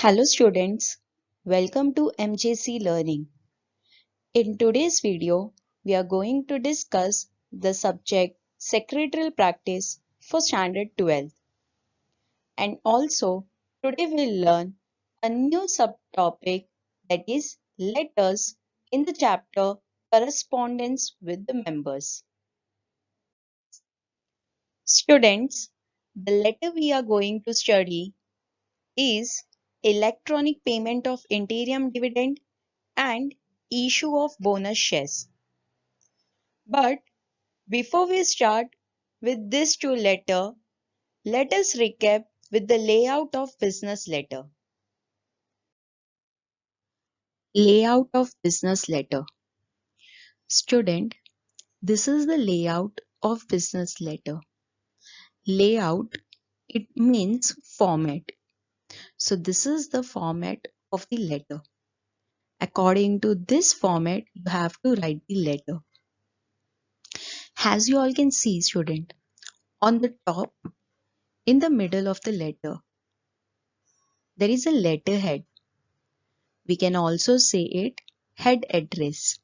Hello students, welcome to MJC Learning. In today's video, we are going to discuss the subject Secretarial Practice for Standard 12. And also, today we'll learn a new subtopic, that is letters, in the chapter Correspondence with the Members. Students, the letter we are going to study is Electronic Payment of Interim Dividend and Issue of Bonus Shares. But before we start with these two letters, let us recap with the layout of business letter. Layout of business letter. Student, this is the layout of business letter. Layout, it means format. So this is the format of the letter. According to this format, you have to write the letter. As you all can see, student, on the top, in the middle of the letter, there is a letterhead. We can also say it head address.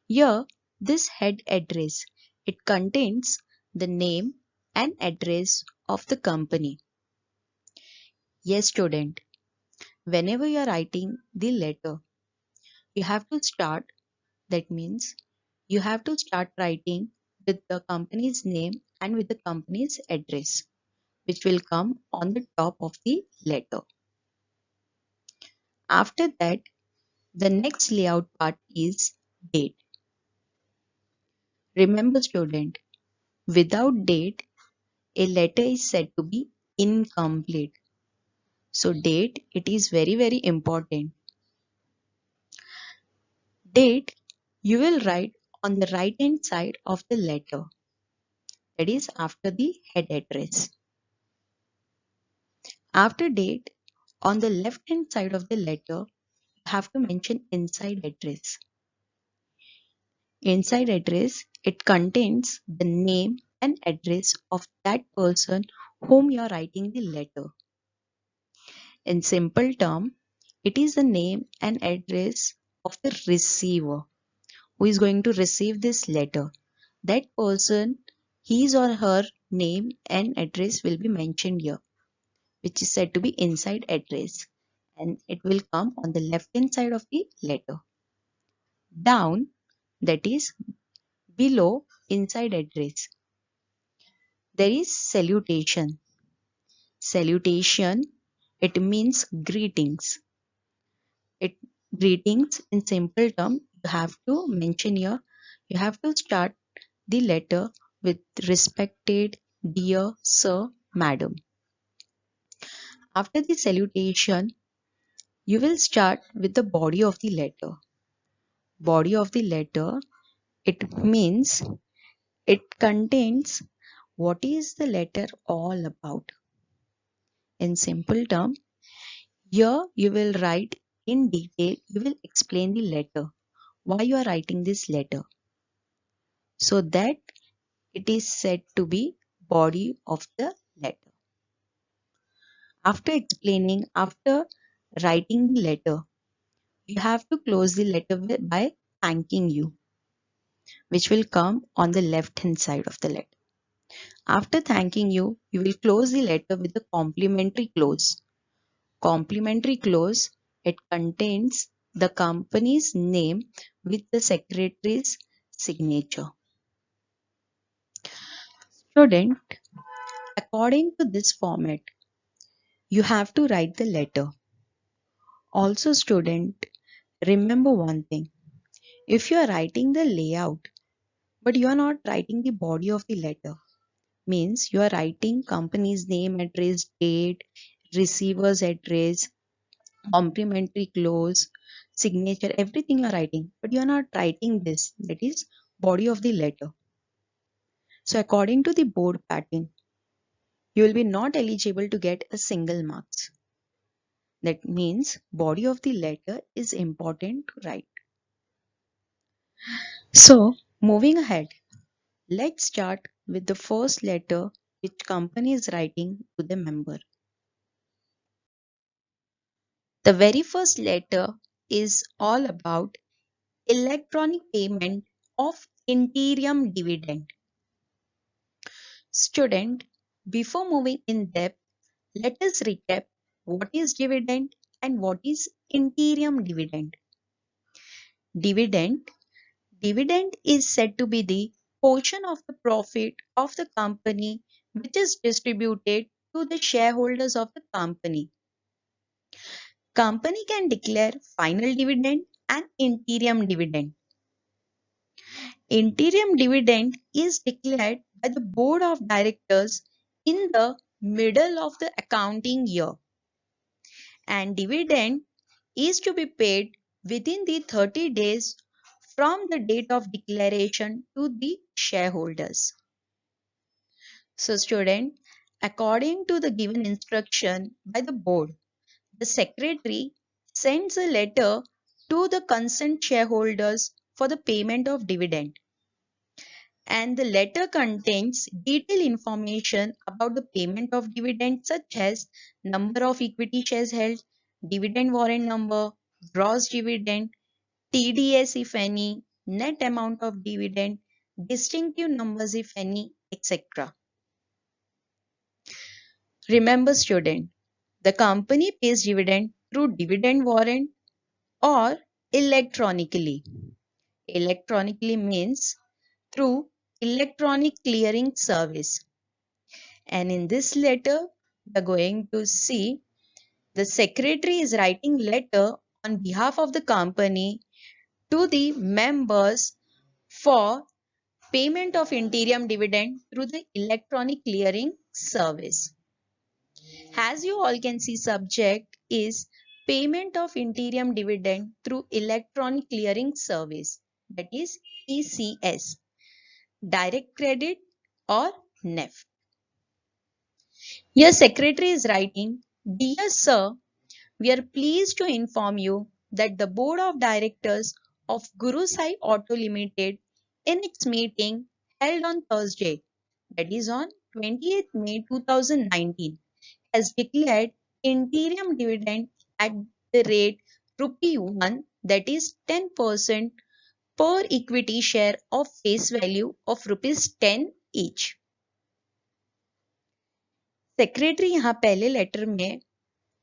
Here, this head address, it contains the name and address of the company. Yes, student, whenever you are writing the letter, you have to start, that means you have to start writing with the company's name and with the company's address, which will come on the top of the letter. After that, the next layout part is date. Remember, student, without date, a letter is said to be incomplete. So date, it is very important. Date, you will write on the right hand side of the letter, that is after the head address. After date, on the left hand side of the letter, you have to mention inside address. Inside address, it contains the name and address of that person whom you are writing the letter. In simple term, it is the name and address of the receiver who is going to receive this letter. That person, his or her name and address will be mentioned here, which is said to be inside address, and it will come on the left hand side of the letter. Down, that is below inside address, there is salutation. Salutation, it means greetings. It greetings in simple term, you have to mention here, you have to start the letter with respected dear sir, madam. After the salutation, you will start with the body of the letter. Body of the letter, it means it contains what is the letter all about. In simple term, here you will write in detail, you will explain the letter, why you are writing this letter, so that it is said to be body of the letter. After explaining, after writing the letter, you have to close the letter by thanking you, which will come on the left hand side of the letter. After thanking you, you will close the letter with a complimentary close. Complimentary close, it contains the company's name with the secretary's signature. Student, according to this format, you have to write the letter. Also, student, remember one thing. If you are writing the layout, but you are not writing the body of the letter, means you are writing company's name, address, date, receiver's address, complimentary clause, signature, everything you are writing, but you are not writing this, that is body of the letter. So according to the board pattern, you will be not eligible to get a single marks. That means body of the letter is important to write. So moving ahead, let's start with the first letter which company is writing to the member. The very first letter is all about electronic payment of interim dividend. Student, before moving in depth, let us recap what is dividend and what is interim dividend. Dividend Dividend is said to be the portion of the profit of the company which is distributed to the shareholders of the company. Company can declare final dividend and interim dividend. Interim dividend is declared by the board of directors in the middle of the accounting year, and dividend is to be paid within the 30 days from the date of declaration to the shareholders. So student, according to the given instruction by the board, the secretary sends a letter to the concerned shareholders for the payment of dividend. And the letter contains detailed information about the payment of dividend such as number of equity shares held, dividend warrant number, gross dividend, TDS if any, net amount of dividend, distinctive numbers if any, etc. Remember student, the company pays dividend through dividend warrant or electronically. Electronically means through electronic clearing service. And in this letter, we are going to see the secretary is writing letter on behalf of the company to the members for payment of interim dividend through the electronic clearing service. As you all can see, subject is payment of interim dividend through electronic clearing service, that is ECS, direct credit or NEFT. Your secretary is writing, Dear Sir, we are pleased to inform you that the Board of Directors of Guru Sai Auto Limited in its meeting held on Thursday, that is on 28th May 2019, has declared interim dividend at the rate rupee 1, that is 10% per equity share of face value of rupees 10 each. Secretary यहाँ पहले letter में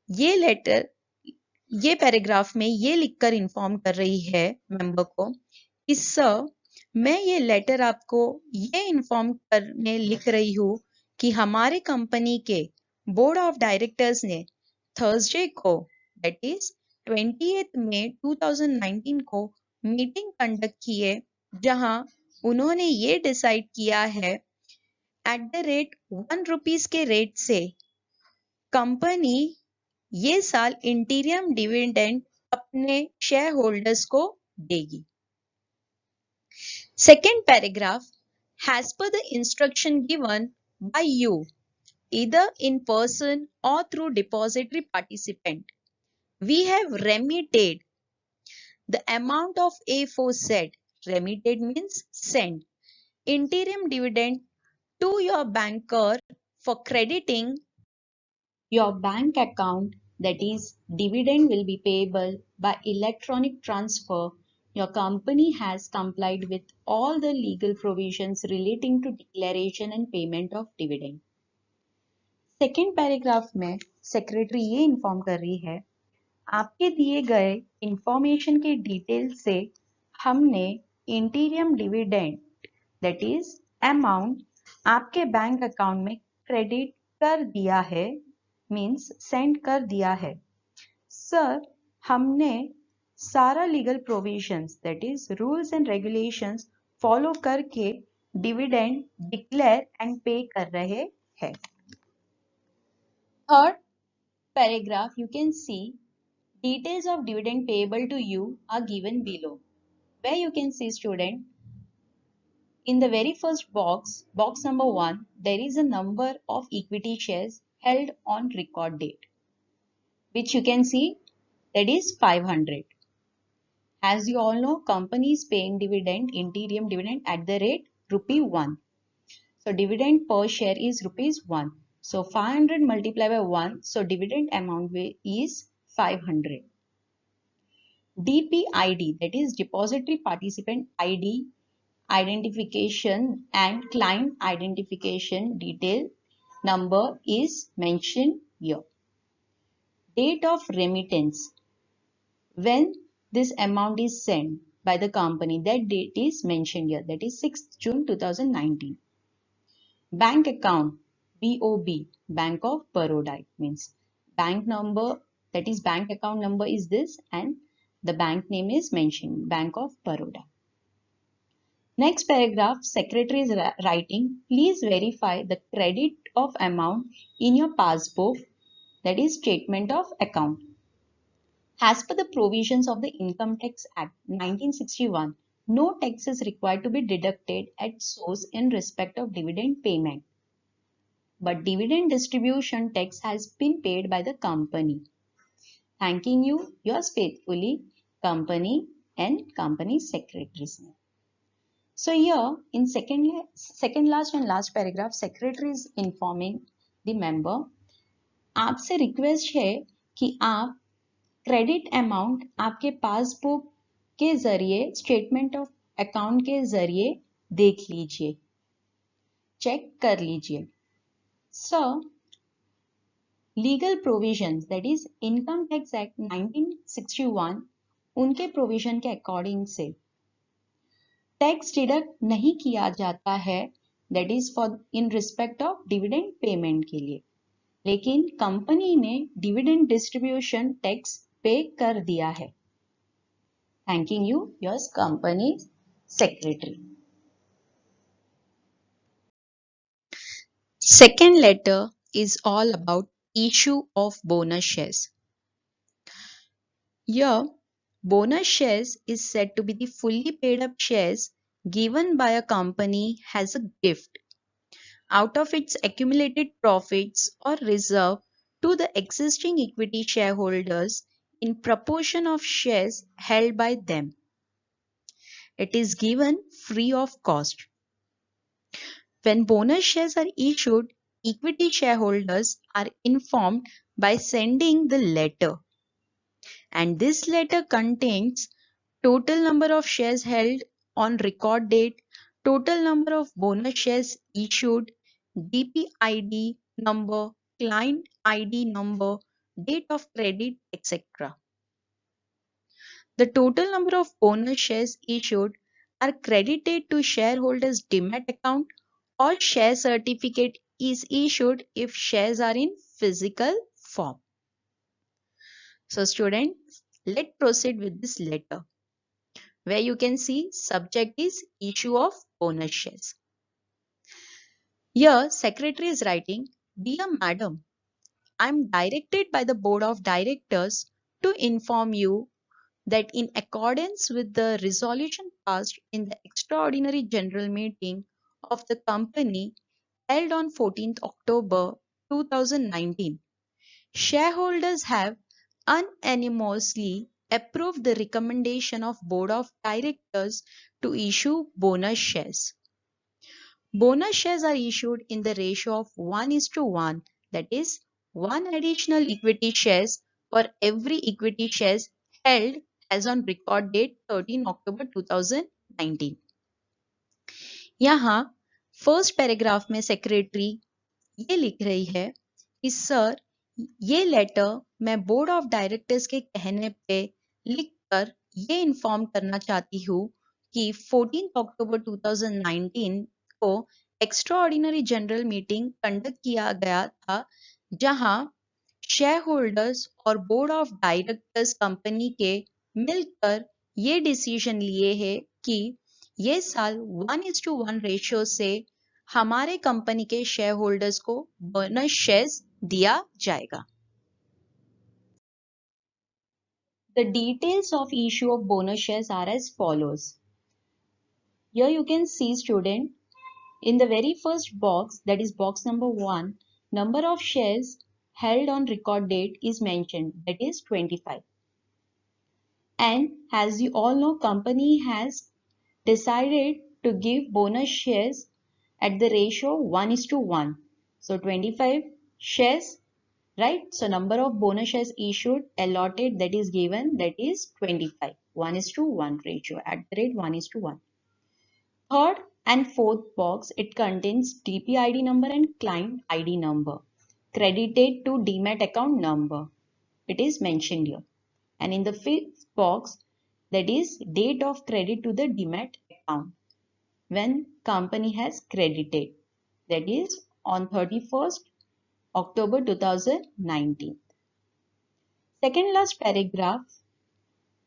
ये paragraph में ये लिखकर inform कर रही है मेंबर को कि सर, मैं ये लेटर आपको ये इन्फॉर्म करने लिख रही हूँ कि हमारे कंपनी के बोर्ड ऑफ डायरेक्टर्स ने थर्सडे को, दैट इज 20th मई 2019 को मीटिंग कंडक्ट की है, जहां उन्होंने ये डिसाइड किया है एट द रेट 1 रुपीज के रेट से कंपनी ये साल इंटीरियम डिविडेंड अपने शेयर होल्डर्स को देगी. Second paragraph, as per the instruction given by you, either in person or through depository participant, we have remitted the amount of aforesaid, remitted means sent, interim dividend to your banker for crediting your bank account, that is, dividend will be payable by electronic transfer. Your company has complied with all the legal provisions relating to declaration and payment of dividend. Second paragraph में secretary ये inform कर रही है, आपके दिए गए information के detail से हमने इंटीरियम डिविडेंड, दैट इज अमाउंट, आपके बैंक अकाउंट में क्रेडिट कर दिया है, मीन्स सेंड कर दिया है. सर, हमने सारा legal provisions, that is rules and regulations follow करके डिविडेंड डिक्लेयर एंड पे कर रहे हैं. Third paragraph, you can see details of dividend payable to you are given below, where you can see student, in the very first box, box number 1, there is a number of equity shares held on record date, which you can see, that is 500. As you all know, company is paying dividend, interim dividend at the rate rupee 1. So dividend per share is rupees 1. So 500 multiplied by 1, so dividend amount is 500. DPID, that is Depository Participant ID, identification and client identification detail number is mentioned here. Date of remittance, when this amount is sent by the company, that date is mentioned here, that is 6th June 2019. Bank account, BOB, Bank of Baroda, means bank number, that is bank account number is this and the bank name is mentioned, Bank of Baroda. Next paragraph, secretary is writing, please verify the credit of amount in your passbook, that is statement of account. As per the provisions of the Income Tax Act 1961, no tax is required to be deducted at source in respect of dividend payment. But dividend distribution tax has been paid by the company. Thanking you, yours faithfully, company and company secretaries. So here in second last and last paragraph, secretary is informing the member, आपसे request है कि आप credit amount आपके passbook के जरिए statement of account के जरिए देख लीजिए, चेक कर लीजिए. सो legal provisions, that is income tax act 1961, उनके प्रोविजन के अकॉर्डिंग से टैक्स डिडक्ट नहीं किया जाता है, that is for in respect of dividend payment के लिए. लेकिन कंपनी ने डिविडेंड डिस्ट्रीब्यूशन टैक्स पे कर दिया है. Thanking you, yours company secretary. Second letter is all about issue of bonus shares. Here, bonus shares is said to be the fully paid up shares given by a company as a gift out of its accumulated profits or reserve to the existing equity shareholders in proportion of shares held by them. It is given free of cost. When bonus shares are issued, equity shareholders are informed by sending the letter, and this letter contains total number of shares held on record date, total number of bonus shares issued, DPID number, client ID number, date of credit, etc. The total number of bonus shares issued are credited to shareholders' demat account or share certificate is issued if shares are in physical form. So students, let's proceed with this letter, where you can see subject is issue of bonus shares. Here secretary is writing, dear madam, I am directed by the board of directors to inform you that in accordance with the resolution passed in the extraordinary general meeting of the company held on 14th October 2019, shareholders have unanimously approved the recommendation of Board of Directors to issue bonus shares. Bonus shares are issued in the ratio of 1:1, that is, one additional equity shares for every equity shares held as on record date 13 October 2019. यहाँ first paragraph में secretary ये लिख रही है कि sir, ये letter मैं board of directors के कहने पे लिखकर ये इन्फॉर्म करना चाहती हूँ कि 14 अक्टूबर 2019 को एक्स्ट्राऑर्डिनरी जनरल मीटिंग कंडक्ट किया गया था, जहां शेयर होल्डर्स और बोर्ड ऑफ डायरेक्टर्स कंपनी के मिलकर ये डिसीजन लिए हैं कि ये साल 1:1 रेशियो से हमारे कंपनी के शेयर होल्डर्स को बोनस शेयर्स दिया जाएगा. The details of issue of bonus shares are as follows. Here you can see, student, in the very first box, that is box number 1, number of shares held on record date is mentioned, that is 25. And as you all know, company has decided to give bonus shares at the ratio 1:1. So 25 shares right? So number of bonus shares issued, allotted, that is given, that is 25. 1:1 ratio, at the rate 1:1. Third and fourth box, it contains DP ID number and client ID number. Credited to Demat account number. It is mentioned here. And in the fifth box, that is date of credit to the Demat account. When company has credited, that is on 31st October 2019. Second last paragraph,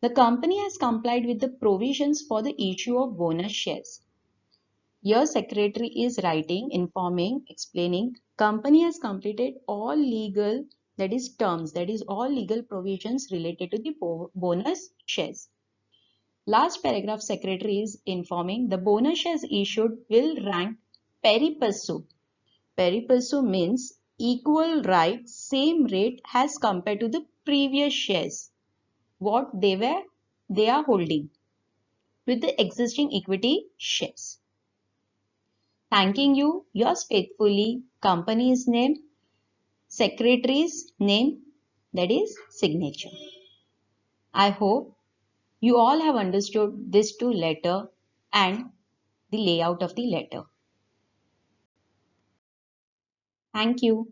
the company has complied with the provisions for the issue of bonus shares. Your secretary is writing, informing, explaining, company has completed all legal, that is terms, that is all legal provisions related to the bonus shares. Last paragraph, secretary is informing the bonus shares issued will rank pari passu. Pari passu means equal right, same rate as compared to the previous shares, what they are holding with the existing equity shares. Thanking you, yours faithfully, company's name, secretary's name, that is signature. I hope you all have understood this two letter and the layout of the letter. Thank you.